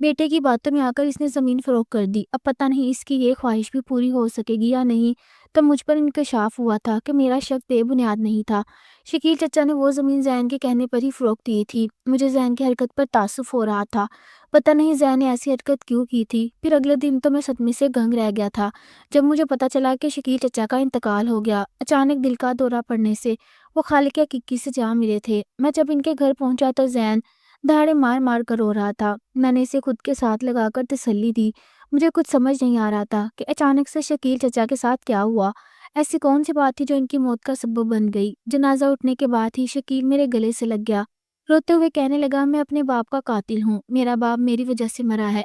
بیٹے کی باتوں میں آ کر اس نے زمین فروخت کر دی۔ اب پتہ نہیں اس کی یہ خواہش بھی پوری ہو سکے گی یا نہیں۔ تب مجھ پر انکشاف ہوا تھا کہ میرا شک بے بنیاد نہیں تھا۔ شکیل چچا نے وہ زمین زین کے کہنے پر ہی فروخت دی تھی۔ مجھے زین کی حرکت پر تعصب ہو رہا تھا۔ پتہ نہیں زین نے ایسی حرکت کیوں کی تھی۔ پھر اگلے دن تو میں صدمے سے گنگ رہ گیا تھا جب مجھے پتہ چلا کہ شکیل چچا کا انتقال ہو گیا۔ اچانک دل کا دورہ پڑنے سے وہ خالق حقیقی سے جا ملے تھے۔ میں جب ان کے گھر پہنچا تو زین دہاڑے مار مار کر رو رہا تھا۔ میں نے اسے خود کے ساتھ لگا کر تسلی دی۔ مجھے کچھ سمجھ نہیں آ رہا تھا کہ اچانک سے شکیل چچا کے ساتھ کیا ہوا۔ ایسی کون سی بات تھی جو ان کی موت کا سبب بن گئی۔ جنازہ اٹھنے کے بعد ہی شکیل میرے گلے سے لگ گیا، روتے ہوئے کہنے لگا میں اپنے باپ کا قاتل ہوں، میرا باپ میری وجہ سے مرا ہے۔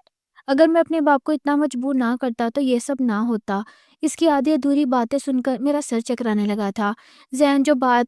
اگر میں اپنے باپ کو اتنا مجبور نہ کرتا تو یہ سب نہ ہوتا۔ اس کی آدھی ادھوری باتیں سن کر میرا سر چکرانے لگا تھا۔ زین جو بات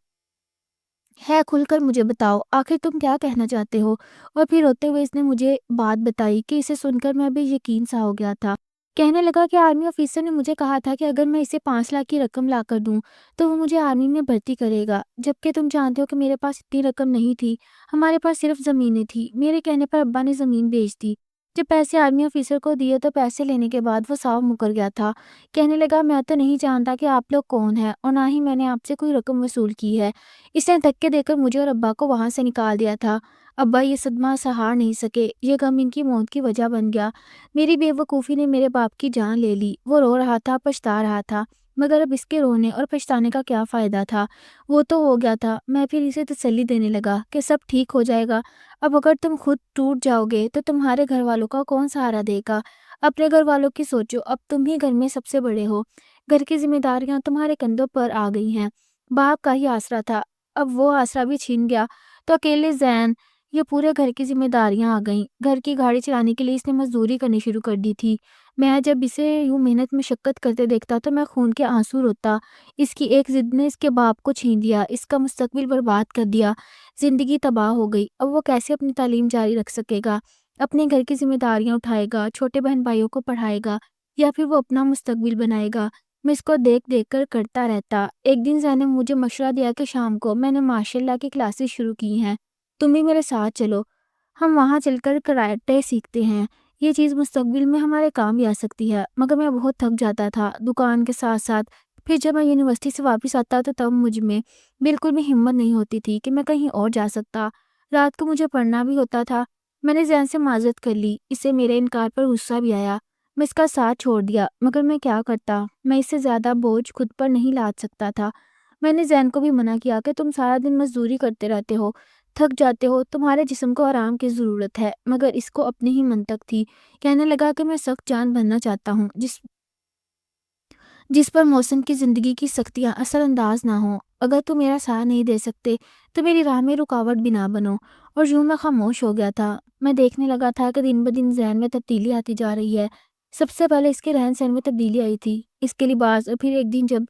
ہے کھل کر مجھے بتاؤ، آخر تم کیا کہنا چاہتے ہو؟ اور پھر روتے ہوئے اس نے مجھے بات بتائی کہ اسے سن کر میں بھی یقین سا ہو گیا تھا۔ کہنے لگا کہ آرمی آفیسر نے مجھے کہا تھا کہ اگر میں اسے 5 لاکھ کی رقم لا کر دوں تو وہ مجھے آرمی میں بھرتی کرے گا، جبکہ تم جانتے ہو کہ میرے پاس اتنی رقم نہیں تھی، ہمارے پاس صرف زمینیں تھی۔ میرے کہنے پر ابا نے زمین بیچ دی۔ جب پیسے آرمی آفیسر کو دیے تو پیسے لینے کے بعد وہ صاف مکر گیا تھا۔ کہنے لگا میں تو نہیں جانتا کہ آپ لوگ کون ہیں اور نہ ہی میں نے آپ سے کوئی رقم وصول کی ہے۔ اس نے دھکے دے کر مجھے اور ابا کو وہاں سے نکال دیا تھا۔ ابا یہ صدمہ سہار نہیں سکے، یہ غم ان کی موت کی وجہ بن گیا۔ میری بے وقوفی نے میرے باپ کی جان لے لی۔ وہ رو رہا تھا، پچھتا رہا تھا، مگر اب اس کے رونے اور پچھتانے کا کیا فائدہ تھا؟ وہ تو ہو گیا تھا۔ میں پھر اسے تسلی دینے لگا کہ سب ٹھیک ہو جائے گا۔ اب اگر تم خود ٹوٹ جاؤ گے تو تمہارے گھر والوں کا کون سہارا دے گا؟ اپنے گھر والوں کی سوچو، اب تم ہی گھر میں سب سے بڑے ہو، گھر کی ذمہ داریاں تمہارے کندھوں پر آ گئی ہیں۔ باپ کا ہی آسرا تھا، اب وہ آسرا بھی چھین گیا تو اکیلے زین یہ پورے گھر کی ذمہ داریاں آ گئیں۔ گھر کی گاڑی چلانے کے لیے اس نے مزدوری کرنی شروع کر دی تھی۔ میں جب اسے یوں محنت مشقت کرتے دیکھتا تو میں خون کے آنسو روتا۔ اس کی ایک ضد نے اس کے باپ کو چھین دیا، اس کا مستقبل برباد کر دیا، زندگی تباہ ہو گئی۔ اب وہ کیسے اپنی تعلیم جاری رکھ سکے گا، اپنے گھر کی ذمہ داریاں اٹھائے گا، چھوٹے بہن بھائیوں کو پڑھائے گا، یا پھر وہ اپنا مستقبل بنائے گا؟ میں اس کو دیکھ دیکھ کر کرتا رہتا۔ ایک دن زین نے مجھے مشورہ دیا کہ شام کو میں نے ماشاء اللہ کی کلاسز شروع کی ہیں، تم بھی میرے ساتھ چلو، ہم وہاں چل کر کراٹے سیکھتے ہیں، یہ چیز مستقبل میں ہمارے کام بھی آ سکتی ہے۔ مگر میں بہت تھک جاتا تھا دکان کے ساتھ ساتھ۔ پھر جب میں یونیورسٹی سے واپس آتا تو تب مجھ میں بالکل بھی ہمت نہیں ہوتی تھی کہ میں کہیں اور جا سکتا۔ رات کو مجھے پڑھنا بھی ہوتا تھا۔ میں نے زین سے معذرت کر لی، اسے میرے انکار پر غصہ بھی آیا۔ میں اس کا ساتھ چھوڑ دیا، مگر میں کیا کرتا، میں اس سے زیادہ بوجھ خود پر نہیں لاد سکتا تھا۔ میں نے زین کو بھی منع کیا کہ تم سارا دن مزدوری کرتے رہتے ہو، تھک جاتے ہو، تمہارے جسم کو آرام کی ضرورت ہے، مگر اس کو اپنی ہی منطق تھی۔ کہنے لگا کہ میں سخت جان بننا چاہتا ہوں، جس پر موسم کی زندگی کی سختیاں اثر انداز نہ ہوں۔ اگر تم میرا ساتھ نہیں دے سکتے تو میری راہ میں رکاوٹ بھی نہ بنو۔ اور یوں میں خاموش ہو گیا تھا۔ میں دیکھنے لگا تھا کہ دن بدن زین میں تبدیلی آتی جا رہی ہے۔ سب سے پہلے اس کے رہن سہن میں تبدیلی آئی تھی، اس کے لباس، اور پھر ایک دن جب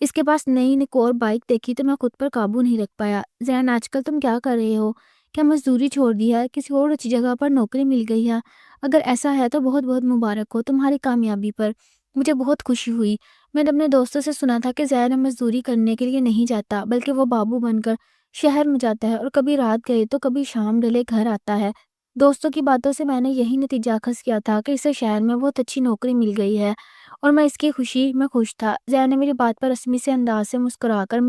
اس کے پاس نئی نکور بائک دیکھی تو میں خود پر قابو نہیں رکھ پایا۔ زین آج کل تم کیا کر رہے ہو؟ کیا مزدوری چھوڑ دی ہے؟ کسی اور اچھی جگہ پر نوکری مل گئی ہے؟ اگر ایسا ہے تو بہت بہت مبارک ہو تمہاری کامیابی پر۔ مجھے بہت خوشی ہوئی۔ میں نے اپنے دوستوں سے سنا تھا کہ زین مزدوری کرنے کے لیے نہیں جاتا، بلکہ وہ بابو بن کر شہر میں جاتا ہے اور کبھی رات گئے تو کبھی شام ڈلے گھر آتا ہے۔ دوستوں کی باتوں سے میں نے یہی نتیجہ اخذ کیا تھا کہ اسے شہر میں بہت اچھی نوکری مل گئی ہے، اور میں اس کی خوشی میں خوش تھا۔ زین نے میری بات پر رسمی سے انداز سے مسکرا کر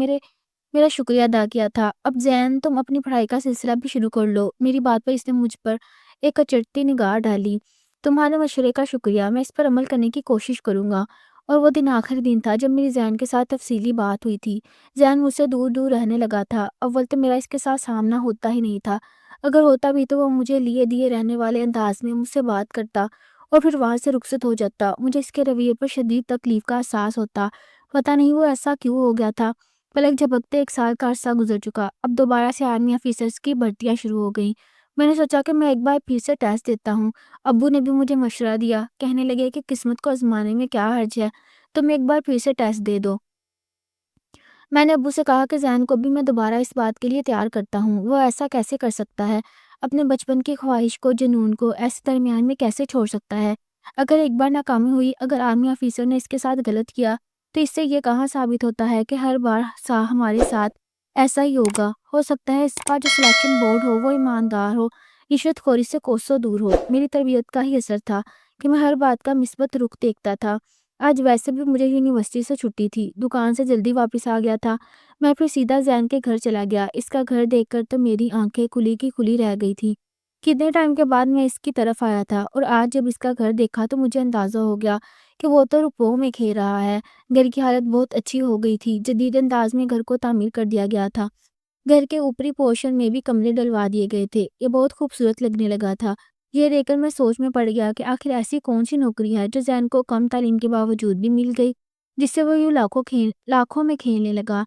میرا شکریہ ادا کیا تھا۔ اب زین تم اپنی پڑھائی کا سلسلہ بھی شروع کر لو۔ میری بات پر اس نے مجھ پر ایک اچرتی نگاہ ڈالی۔ تمہارے مشورے کا شکریہ، میں اس پر عمل کرنے کی کوشش کروں گا۔ اور وہ دن آخری دن تھا جب میری زین کے ساتھ تفصیلی بات ہوئی تھی۔ زین مجھ سے دور دور رہنے لگا تھا۔ اول تو میرا اس کے ساتھ سامنا ہوتا ہی نہیں تھا، اگر ہوتا بھی تو وہ مجھے لیے دیے رہنے والے انداز میں مجھ سے بات کرتا اور پھر وہاں سے رخصت ہو جاتا۔ مجھے اس کے رویے پر شدید تکلیف کا احساس ہوتا، پتہ نہیں وہ ایسا کیوں ہو گیا تھا۔ پلک جھپکتے 1 سال کا عرصہ گزر چکا۔ اب دوبارہ سے آرمی آفیسرز کی بھرتیاں شروع ہو گئیں۔ میں نے سوچا کہ میں ایک بار پھر سے ٹیسٹ دیتا ہوں۔ ابو نے بھی مجھے مشورہ دیا، کہنے لگے کہ قسمت کو آزمانے میں کیا حرج ہے، تم ایک بار پھر سے ٹیسٹ دے دو۔ میں نے ابو سے کہا کہ زین کو بھی میں دوبارہ اس بات کے لیے تیار کرتا ہوں۔ وہ ایسا کیسے کر سکتا ہے؟ اپنے بچپن کی خواہش کو، جنون کو ایسے درمیان میں کیسے چھوڑ سکتا ہے؟ اگر ایک بار ناکامی ہوئی، اگر آرمی آفیسر نے اس کے ساتھ غلط کیا تو اس سے یہ کہاں ثابت ہوتا ہے کہ ہر بار ہمارے ساتھ ایسا ہی ہوگا؟ ہو سکتا ہے اس کا جو سلیکشن بورڈ ہو وہ ایماندار ہو، رشوت خوری سے کوسوں دور ہو۔ میری تربیت کا ہی اثر تھا کہ میں ہر بات کا مثبت رخ دیکھتا تھا۔ آج ویسے بھی مجھے یونیورسٹی سے چھٹی تھی، دکان سے جلدی واپس آ گیا تھا۔ میں پھر سیدھا زین کے گھر چلا گیا۔ اس کا گھر دیکھ کر تو میری آنکھیں کھلی کی کھلی رہ گئی تھی۔ کتنے ٹائم کے بعد میں اس کی طرف آیا تھا، اور آج جب اس کا گھر دیکھا تو مجھے اندازہ ہو گیا کہ وہ تو روپوں میں کھیل رہا ہے۔ گھر کی حالت بہت اچھی ہو گئی تھی، جدید انداز میں گھر کو تعمیر کر دیا گیا تھا۔ گھر کے اوپری پورشن میں بھی کمرے ڈلوا دیے گئے تھے۔ یہ بہت خوبصورت لگنے لگا تھا۔ یہ دیکھ کر میں سوچ میں پڑ گیا کہ آخر ایسی کون سی نوکری ہے جو زین کو کم تعلیم کے باوجود بھی مل گئی، جس سے وہ یوں لاکھوں میں کھیلنے لگا۔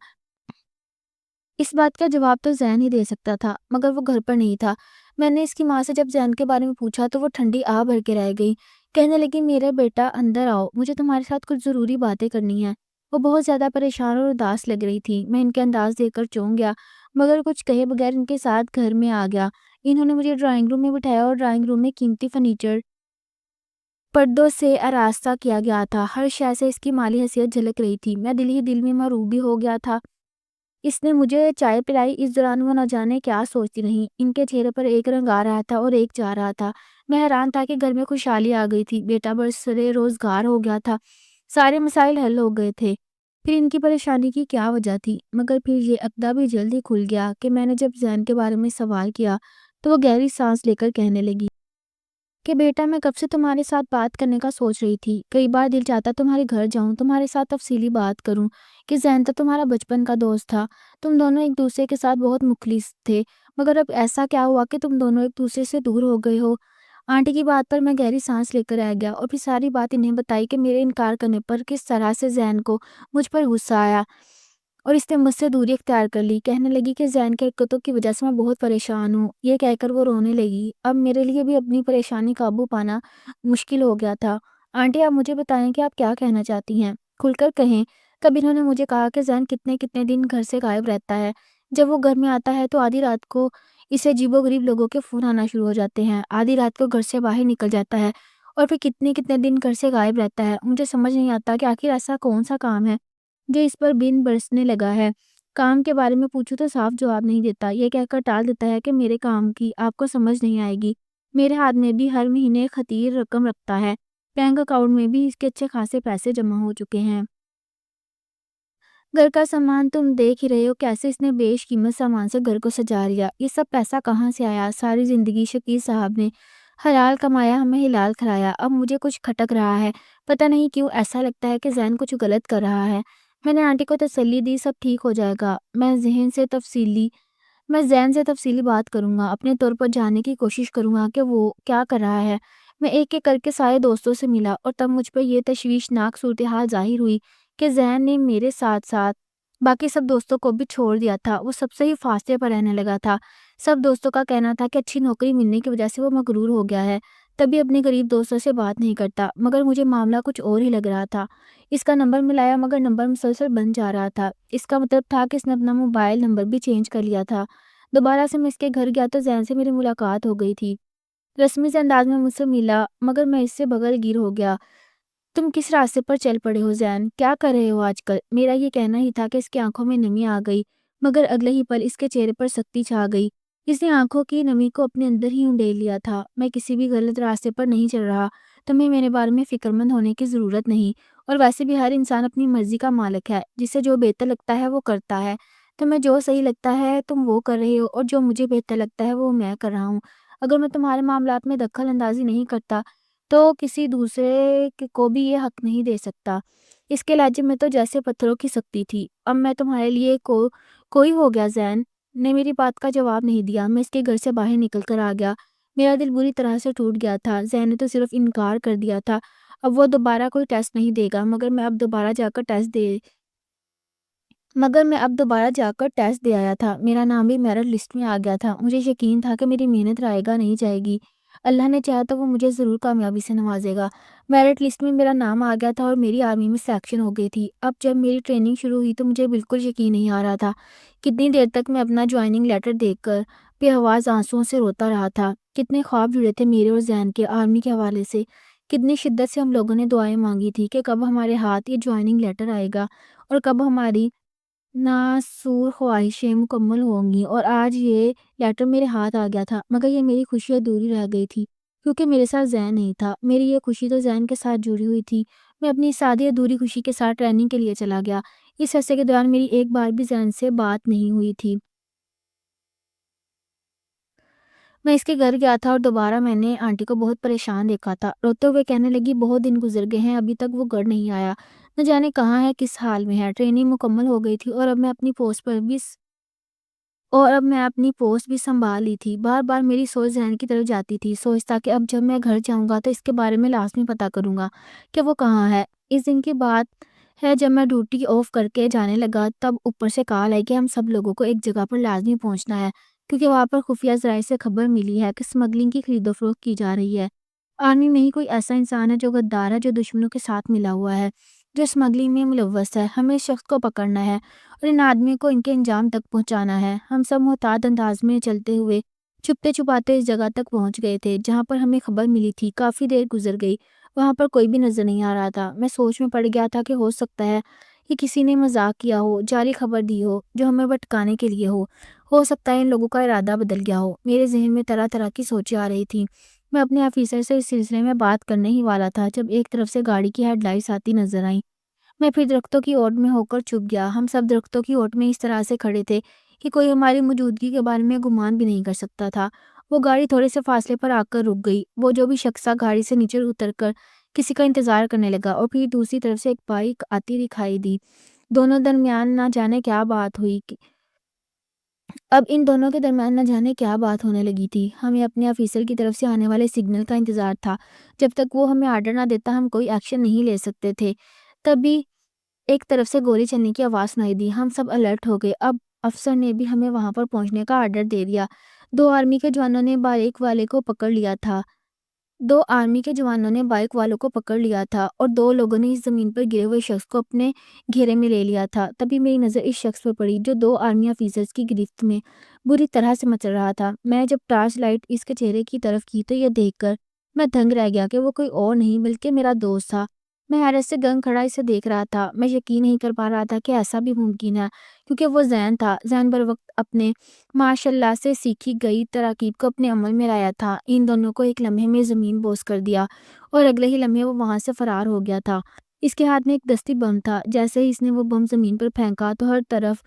اس بات کا جواب تو زین ہی دے سکتا تھا، مگر وہ گھر پر نہیں تھا۔ میں نے اس کی ماں سے جب زین کے بارے میں پوچھا تو وہ ٹھنڈی آہ بھر کے رہ گئی۔ کہنے لگی، میرے بیٹا اندر آؤ، مجھے تمہارے ساتھ کچھ ضروری باتیں کرنی ہیں۔ وہ بہت زیادہ پریشان اور اداس لگ رہی تھی۔ میں ان کے انداز دیکھ کر چونک گیا، مگر کچھ کہے بغیر ان کے ساتھ گھر میں آ گیا۔ انہوں نے مجھے ڈرائنگ روم میں بٹھایا، اور ڈرائنگ روم میں قیمتی فرنیچر پردوں سے آراستہ کیا گیا تھا۔ ہر شے سے اس کی مالی حیثیت جھلک رہی تھی۔ میں دل ہی دل میں مغرور بھی ہو گیا تھا۔ اس نے مجھے چائے پلائی۔ اس دوران وہ نہ جانے کیا سوچتی رہیں۔ ان کے چہرے پر ایک رنگ آ رہا تھا اور ایک جا رہا تھا۔ میں حیران تھا کہ گھر میں خوشحالی آ گئی تھی۔ بیٹا برسرے روزگار ہو گیا تھا، سارے مسائل حل ہو گئے تھے۔ پھر ان کی پریشانی کی کیا وجہ تھی؟ مگر پھر یہ عقدہ بھی جلدی کھل گیا کہ میں نے جب زین کے بارے میں سوال کیا تو وہ گہری سانس لے کر کہنے لگی کہ بیٹا، میں کب سے تمہارے ساتھ بات کرنے کا سوچ رہی تھی۔ کئی بار دل چاہتا تمہارے گھر جاؤں، تمہارے ساتھ تفصیلی بات کروں کہ زین تو تمہارا بچپن کا دوست تھا، تم دونوں ایک دوسرے کے ساتھ بہت مخلص تھے، مگر اب ایسا کیا ہوا کہ تم دونوں ایک دوسرے سے دور ہو گئے ہو؟ آنٹی کی بات پر میں گہری سانس لے کر رہ گیا، اور پھر ساری بات انہیں بتائی کہ میرے انکار کرنے پر کس طرح سے زین کو مجھ پر غصہ آیا اور اس نے مجھ سے دوری اختیار کر لی۔ کہنے لگی کہ زین کے حرکتوں کی وجہ سے میں بہت پریشان ہوں۔ یہ کہہ کر وہ رونے لگی۔ اب میرے لیے بھی اپنی پریشانی قابو پانا مشکل ہو گیا تھا۔ آنٹی، آپ مجھے بتائیں کہ آپ کیا کہنا چاہتی ہیں، کھل کر کہیں۔ کب انہوں نے مجھے کہا کہ زین کتنے دن گھر سے غائب رہتا ہے۔ جب وہ گھر میں آتا ہے تو آدھی رات کو اسے عجیب و غریب لوگوں کے فون آنا شروع ہو جاتے ہیں، آدھی رات کو گھر سے باہر نکل جاتا ہے، اور پھر کتنے دن گھر سے غائب رہتا ہے۔ مجھے سمجھ نہیں آتا کہ آخر ایسا کون سا کام ہے جو اس پر بن برسنے لگا ہے۔ کام کے بارے میں پوچھو تو صاف جواب نہیں دیتا، یہ کہہ کر ٹال دیتا ہے کہ میرے کام کی آپ کو سمجھ نہیں آئے گی۔ میرے ہاتھ میں بھی ہر مہینے خطیر رقم رکھتا ہے، بینک اکاؤنٹ میں بھی اس کے اچھے خاصے پیسے جمع ہو چکے ہیں۔ گھر کا سامان تم دیکھ ہی رہے ہو، کیسے اس نے بیش قیمت سامان سے گھر کو سجا لیا۔ یہ سب پیسہ کہاں سے آیا؟ ساری زندگی شکیل صاحب نے حلال کمایا، ہمیں حلال کھلایا۔ اب مجھے کچھ کھٹک رہا ہے، پتہ نہیں کیوں ایسا لگتا ہے کہ زین کچھ غلط کر رہا ہے۔ میں نے آنٹی کو تسلی دی، سب ٹھیک ہو جائے گا۔ میں زین سے تفصیلی بات کروں گا، اپنے طور پر جاننے کی کوشش کروں گا کہ وہ کیا کر رہا ہے۔ میں ایک ایک کر کے سارے دوستوں سے ملا، اور تب مجھ پر یہ تشویشناک صورتحال ظاہر ہوئی کہ زین نے میرے ساتھ ساتھ باقی سب دوستوں کو بھی چھوڑ دیا تھا۔ وہ سب سے ہی فاصلے پر رہنے لگا تھا۔ سب دوستوں کا کہنا تھا کہ اچھی نوکری ملنے کی وجہ سے وہ مغرور ہو گیا ہے، تبھی اپنے قریب دوستوں سے بات نہیں کرتا، مگر مجھے معاملہ کچھ اور ہی لگ رہا تھا۔ اس کا نمبر ملایا، مگر نمبر مسلسل بند جا رہا تھا۔ اس کا مطلب تھا کہ اس نے اپنا موبائل نمبر بھی چینج کر لیا تھا۔ دوبارہ سے میں اس کے گھر گیا تو زین سے میری ملاقات ہو گئی تھی۔ رسمی سے انداز میں مجھ سے ملا، مگر میں اس سے بغل گیر ہو گیا۔ تم کس راستے پر چل پڑے ہو زین؟ کیا کر رہے ہو آج کل؟ میرا یہ کہنا ہی تھا کہ اس کی آنکھوں میں نمی آ گئی، مگر اگلے ہی پل اس کے چہرے پر سختی چھا گئی۔ اس نے آنکھوں کی نمی کو اپنے اندر ہی انڈیل لیا تھا۔ میں کسی بھی غلط راستے پر نہیں چل رہا، تمہیں میرے بارے میں فکر مند ہونے کی ضرورت نہیں، اور ویسے بھی ہر انسان اپنی مرضی کا مالک ہے، جسے جو بہتر لگتا ہے وہ کرتا ہے۔ تمہیں جو صحیح لگتا ہے تم وہ کر رہے ہو، اور جو مجھے بہتر لگتا ہے وہ میں کر رہا ہوں۔ اگر میں تمہارے معاملات میں دخل اندازی نہیں کرتا تو کسی دوسرے کو بھی یہ حق نہیں دے سکتا۔ اس کے لہجے میں تو جیسے پتھروں کی سختی تھی۔ اب میں تمہارے لیے کوئی ہو گیا؟ زین نے میری بات کا جواب نہیں دیا۔ میں اس کے گھر سے باہر نکل کر آ گیا۔ میرا دل بری طرح سے ٹوٹ گیا تھا۔ زین نے تو صرف انکار کر دیا تھا، اب وہ دوبارہ کوئی ٹیسٹ نہیں دے گا، مگر میں اب دوبارہ جا کر ٹیسٹ دے آیا تھا۔ میرا نام بھی میرٹ لسٹ میں آ گیا تھا۔ مجھے یقین تھا کہ میری محنت رائے گاہ نہیں جائے گی۔ اللہ نے چاہا تو وہ مجھے ضرور کامیابی سے نوازے گا۔ میرٹ لسٹ میں میرا نام آ گیا تھا اور میری آرمی میں سلیکشن ہو گئی تھی۔ اب جب میری ٹریننگ شروع ہوئی تو مجھے بالکل یقین نہیں آ رہا تھا۔ کتنی دیر تک میں اپنا جوائننگ لیٹر دیکھ کر بے آواز آنسوؤں سے روتا رہا تھا۔ کتنے خواب جڑے تھے میرے اور زین کے آرمی کے حوالے سے۔ کتنی شدت سے ہم لوگوں نے دعائیں مانگی تھی کہ کب ہمارے ہاتھ یہ جوائننگ لیٹر آئے گا اور کب ہماری ناصور خواہشیں مکمل ہوں گی، اور آج یہ لیٹر میرے ہاتھ آ گیا تھا، مگر یہ میری خوشی ادھوری رہ گئی تھی کیونکہ میرے ساتھ زین نہیں تھا۔ میری یہ خوشی تو زین کے ساتھ جڑی ہوئی تھی۔ میں اپنی سادی ادھوری خوشی کے ساتھ ٹریننگ کے لیے چلا گیا۔ اس عرصے کے دوران میری ایک بار بھی زین سے بات نہیں ہوئی تھی۔ میں اس کے گھر گیا تھا اور دوبارہ میں نے آنٹی کو بہت پریشان دیکھا تھا۔ روتے ہوئے کہنے لگی، بہت دن گزر گئے ہیں، ابھی تک وہ گھر نہیں آیا، نہ جانے کہاں ہے، کس حال میں ہے۔ ٹریننگ مکمل ہو گئی تھی اور اب میں اپنی پوسٹ بھی سنبھال لی تھی۔ بار بار میری سوچ ذہن کی طرف جاتی تھی، سوچتا کہ اب جب میں گھر جاؤں گا تو اس کے بارے میں لازمی پتہ کروں گا کہ وہ کہاں ہے۔ اس دن کی بات ہے جب میں ڈیوٹی آف کر کے جانے لگا، تب اوپر سے کال آئی کہ ہم سب لوگوں کو ایک جگہ پر لازمی پہنچنا ہے، کیونکہ وہاں پر خفیہ ذرائع سے خبر ملی ہے کہ سمگلنگ کی خرید و فروخت کی جا رہی ہے۔ آرمی میں ہی کوئی ایسا انسان ہے جو غدار ہے، جو دشمنوں کے ساتھ ملا ہوا ہے، جو سمگلنگ میں ملوث ہے۔ ہمیں اس شخص کو پکڑنا ہے اور ان آدمیوں کو ان کے انجام تک پہنچانا ہے۔ ہم سب محتاط انداز میں چلتے ہوئے چھپتے چھپاتے اس جگہ تک پہنچ گئے تھے جہاں پر ہمیں خبر ملی تھی۔ کافی دیر گزر گئی، وہاں پر کوئی بھی نظر نہیں آ رہا تھا۔ میں سوچ میں پڑ گیا تھا کہ ہو سکتا ہے کہ کسی نے مذاق کیا ہو، جعلی خبر دی ہو جو ہمیں بھٹکانے کے لیے ہو سکتا ہے ان لوگوں کا ارادہ بدل گیا ہو۔ میرے ذہن میں طرح طرح کی سوچیں آ رہی تھیں۔ میں اپنے آفیسر سے اس سلسلے میں بات کرنے ہی والا تھا جب ایک طرف سے گاڑی کی ہیڈ لائٹس آتی نظر آئیں۔ میں پھر درختوں کی اوٹ میں ہو کر چھپ گیا۔ ہم سب درختوں کی اوٹ میں اس طرح سے کھڑے تھے کہ کوئی ہماری موجودگی کے بارے میں گمان بھی نہیں کر سکتا تھا۔ وہ گاڑی تھوڑے سے فاصلے پر آ کر رک گئی۔ وہ جو بھی شخص گاڑی سے نیچے اتر کر کسی کا انتظار کرنے لگا، اور پھر دوسری طرف سے ایک بائک آتی دکھائی دی۔ دونوں درمیان نہ جانے کیا بات ہوئی اب ان دونوں کے درمیان نہ جانے کیا بات ہونے لگی تھی۔ ہمیں اپنے آفیسر کی طرف سے آنے والے سگنل کا انتظار تھا۔ جب تک وہ ہمیں آرڈر نہ دیتا ہم کوئی ایکشن نہیں لے سکتے تھے۔ تبھی ایک طرف سے گولی چلنے کی آواز سنائی دی۔ ہم سب الرٹ ہو گئے۔ اب افسر نے بھی ہمیں وہاں پر پہنچنے کا آرڈر دے دیا۔ دو آرمی کے جوانوں نے بائک والوں کو پکڑ لیا تھا اور دو لوگوں نے اس زمین پر گرے ہوئے شخص کو اپنے گھیرے میں لے لیا تھا۔ تبھی میری نظر اس شخص پر پڑی جو دو آرمی آفیسرز کی گرفت میں بری طرح سے مچل رہا تھا۔ میں جب ٹارچ لائٹ اس کے چہرے کی طرف کی تو یہ دیکھ کر میں دنگ رہ گیا کہ وہ کوئی اور نہیں بلکہ میرا دوست تھا۔ میں حیرت سے گنگ کھڑا اسے دیکھ رہا تھا۔ میں یقین نہیں کر پا رہا تھا کہ ایسا بھی ممکن ہے، کیونکہ وہ زین تھا۔ زین بر وقت اپنے ماشاء اللہ سے سیکھی گئی تراکیب کو اپنے عمل میں لایا تھا۔ ان دونوں کو ایک لمحے میں زمین بوس کر دیا اور اگلے ہی لمحے وہ وہاں سے فرار ہو گیا تھا۔ اس کے ہاتھ میں ایک دستی بم تھا۔ جیسے ہی اس نے وہ بم زمین پر پھینکا تو ہر طرف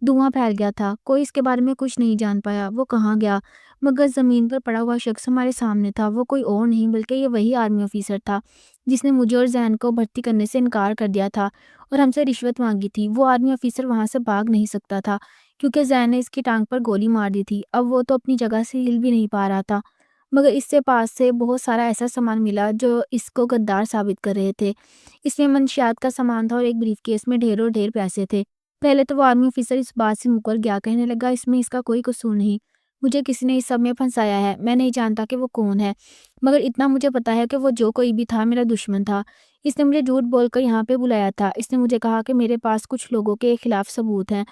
دھواں پھیل گیا تھا۔ کوئی اس کے بارے میں کچھ نہیں جان پایا وہ کہاں گیا، مگر زمین پر پڑا ہوا شخص ہمارے سامنے تھا۔ وہ کوئی اور نہیں بلکہ یہ وہی آرمی آفیسر تھا جس نے مجھے اور زین کو بھرتی کرنے سے انکار کر دیا تھا اور ہم سے رشوت مانگی تھی۔ وہ آرمی آفیسر وہاں سے بھاگ نہیں سکتا تھا کیونکہ زین نے اس کی ٹانگ پر گولی مار دی تھی۔ اب وہ تو اپنی جگہ سے ہل بھی نہیں پا رہا تھا، مگر اس سے پاس سے بہت سارا ایسا سامان ملا جو اس کو غدار ثابت کر رہے تھے۔ اس میں منشیات کا سامان تھا اور ایک بریف کیس میں ڈھیروں ڈھیر پیسے تھے۔ پہلے تو وہ آرمی آفیسر اس بات سے مکر گیا، کہنے لگا اس میں اس کا کوئی قصور نہیں، مجھے کسی نے اس سب میں پھنسایا ہے۔ میں نہیں جانتا کہ وہ کون ہے، مگر اتنا مجھے پتا ہے کہ وہ جو کوئی بھی تھا میرا دشمن تھا۔ اس نے مجھے جھوٹ بول کر یہاں پہ بلایا تھا۔ اس نے مجھے کہا کہ میرے پاس کچھ لوگوں کے خلاف ثبوت ہیں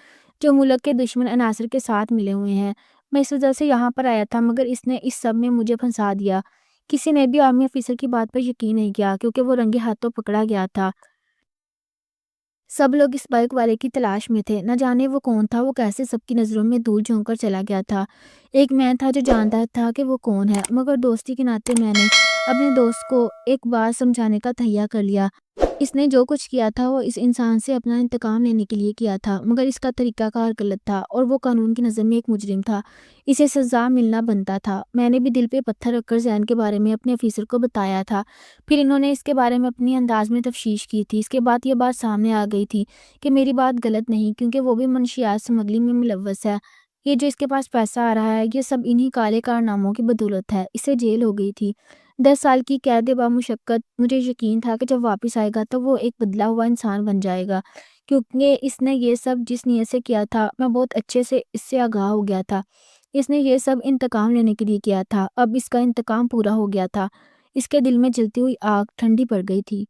جو ملک کے دشمن عناصر کے ساتھ ملے ہوئے ہیں۔ میں اس وجہ سے یہاں پر آیا تھا، مگر اس نے اس سب میں مجھے پھنسا دیا۔ کسی نے بھی آرمی آفیسر کی بات پر یقین نہیں کیا کیونکہ وہ رنگے ہاتھوں پکڑا گیا تھا۔ سب لوگ اس بائک والے کی تلاش میں تھے، نہ جانے وہ کون تھا، وہ کیسے سب کی نظروں میں دھول جھونک کر چلا گیا تھا۔ ایک میں تھا جو جانتا تھا کہ وہ کون ہے، مگر دوستی کے ناطے میں نے اپنے دوست کو ایک بار سمجھانے کا تہیہ کر لیا۔ اس نے جو کچھ کیا تھا وہ اس انسان سے اپنا انتقام لینے کے لیے کیا تھا، مگر اس کا طریقہ کار غلط تھا اور وہ قانون کی نظر میں ایک مجرم تھا۔ اسے سزا ملنا بنتا تھا۔ میں نے بھی دل پہ پتھر رکھ کر زین کے بارے میں اپنے آفیسر کو بتایا تھا، پھر انہوں نے اس کے بارے میں اپنی انداز میں تفتیش کی تھی۔ اس کے بعد یہ بات سامنے آ گئی تھی کہ میری بات غلط نہیں، کیونکہ وہ بھی منشیات سمگلنگ میں ملوث ہے۔ یہ جو اس کے پاس پیسہ آ رہا ہے یہ سب انہی کالے کارناموں کی بدولت ہے۔ اسے جیل ہو گئی تھی، 10 سال کی قید بامشقت۔ مجھے یقین تھا کہ جب واپس آئے گا تو وہ ایک بدلا ہوا انسان بن جائے گا، کیونکہ اس نے یہ سب جس نیت سے کیا تھا میں بہت اچھے سے اس سے آگاہ ہو گیا تھا۔ اس نے یہ سب انتقام لینے کے لیے کیا تھا۔ اب اس کا انتقام پورا ہو گیا تھا۔ اس کے دل میں جلتی ہوئی آگ ٹھنڈی پڑ گئی تھی۔